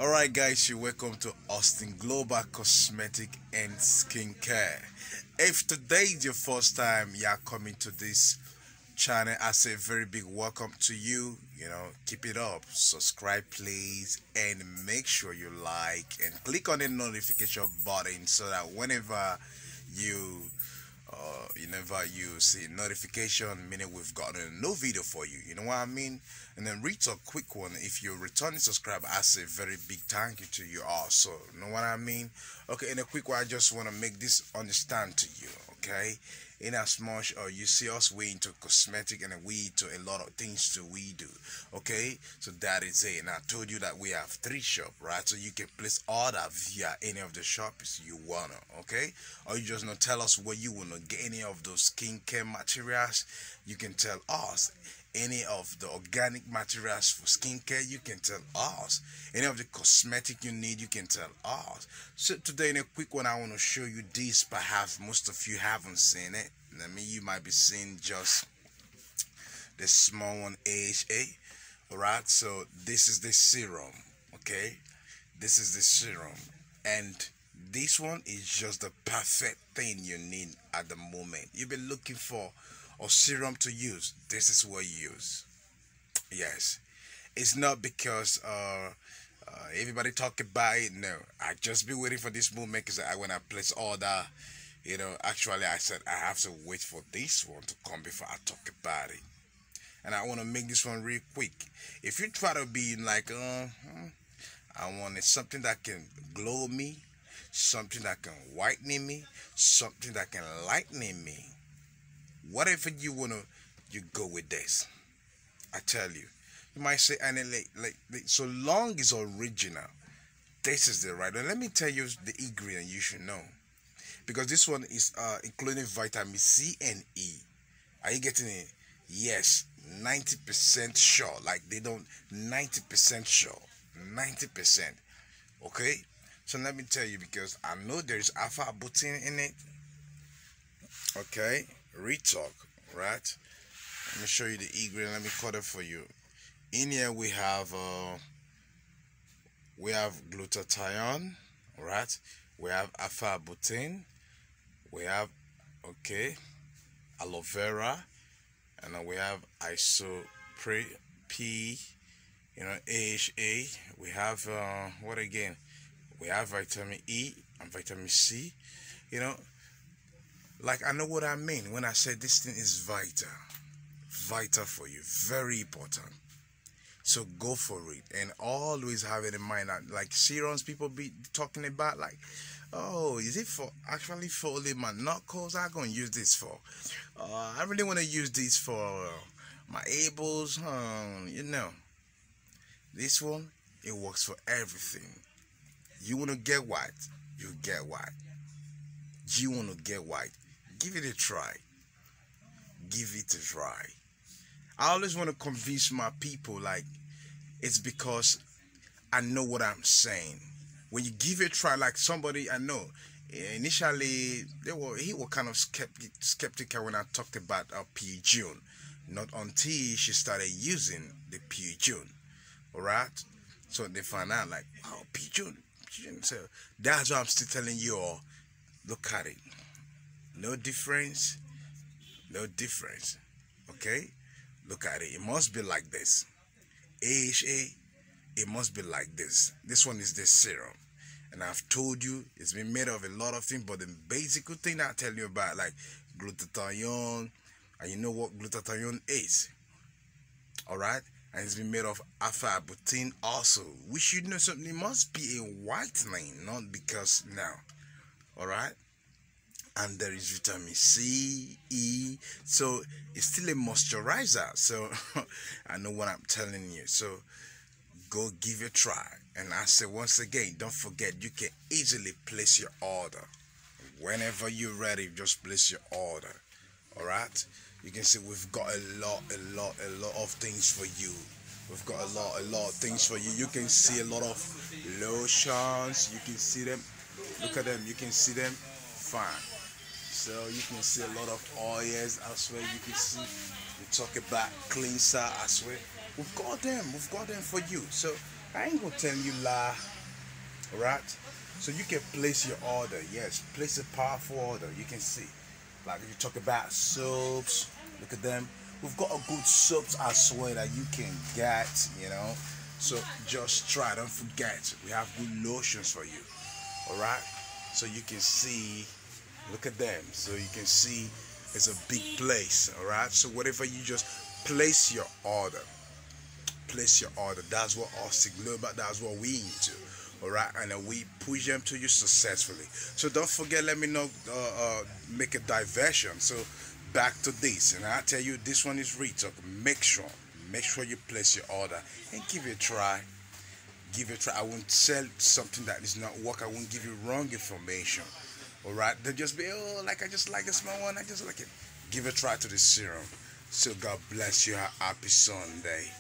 Alright guys, you welcome to Austin Global Cosmetic and Skincare. If today is your first time you are coming to this channel, I say very big welcome to you. Keep it up, subscribe please, and make sure you like and click on the notification button so that whenever you see notification, meaning we've got a new video for you. You know what I mean? And then read a quick one. If you're returning subscriber, I say very big thank you to you also. You know what I mean? Okay, in a quick one, I just want to make this understand to you. Okay, in as much you see us, we into cosmetic and we into a lot of things too we do. Okay, so that is it. And I told you that we have 3 shops, right? So you can place order via any of the shops you wanna. Okay, or you just not tell us where you wanna get any of those skincare materials. You can tell us. Any of the organic materials for skincare, you can tell us. Any of the cosmetic you need, you can tell us. So today in a quick one, I want to show you this. Perhaps most of you haven't seen it. I mean, you might be seeing just the small one, AHA. Alright, so this is the serum. Okay, this is the serum, and this one is just the perfect thing you need at the moment. You've been looking for or serum to use. This is what you use. Yes, it's not because everybody talk about it. No, I just be waiting for this moment because when I place order, actually I said I have to wait for this one to come before I talk about it. And I want to make this one real quick. If you try to be like I wanted something that can glow me, something that can whiten me, something that can lighten me, whatever you wanna, you go with this. I tell you. You might say, and like so long is original, this is the right one. Let me tell you the ingredient you should know, because this one is including vitamin C and E. Are you getting it? Yes, 90% sure. Like they don't 90% sure, 90%. Okay. So let me tell you, because I know there's alpha butane in it. Okay. Retalk, right? Let me show you the ingredient. Let me cut it for you. In here we have glutathione, right? We have alpha butane, we have aloe vera, and then we have isopre AHA. We have what again? We have vitamin E and vitamin C. Like, I know what I mean when I say this thing is vital for you, very important. So go for it, and always have it in mind that, like, serums people be talking about, like, oh, is it for actually for only my knuckles? I'm gonna use this for. I really want to use this for my elbows. This one, it works for everything. You wanna get white, you get white. You wanna get white. Give it a try. Give it a try. I always want to convince my people, like, it's because I know what I'm saying. When you give it a try, like somebody I know, initially he was kind of skeptical when I talked about P. June. Not until she started using the P. June. Alright? So they find out, like, oh, P. June. So that's why I'm still telling you all, look at it. No difference, okay? Look at it. It must be like this. AHA, it must be like this. This one is the serum, and I've told you it's been made of a lot of things, but the basic thing I tell you about, like glutathione, and you know what glutathione is, all right? And it's been made of alpha butane also, which you know something. It must be a whitening, not because now, all right? And there is vitamin C, E, so it's still a moisturizer. So I know what I'm telling you. So go give it a try. And I say once again, don't forget, you can easily place your order. Whenever you're ready, just place your order. All right? You can see we've got a lot of things for you. We've got a lot of things for you. You can see a lot of lotions. You can see them. Look at them. You can see them. Fine. So you can see a lot of oils as well. You can see we talk about cleanser as well. We've got them for you. So I ain't gonna tell you lie, right? So you can place your order. Yes, place a powerful order. You can see, like if you talk about soaps, look at them. We've got a good soaps as well that you can get, you know. So just try. Don't forget, we have good lotions for you. All right. So you can see, look at them. So you can see it's a big place. All right. So whatever you just place your order. Place your order. That's what us Global, that's what we into. All right, and then we push them to you successfully. So don't forget, let me know, make a diversion. So back to this, and I tell you, this one is retalk. Make sure you place your order and give it a try. Give it a try. I won't sell something that is not work. I won't give you wrong information. All right, don't just be, oh, like I just like a small one. I just like it. Give it a try to the serum. So God bless you. Happy Sunday.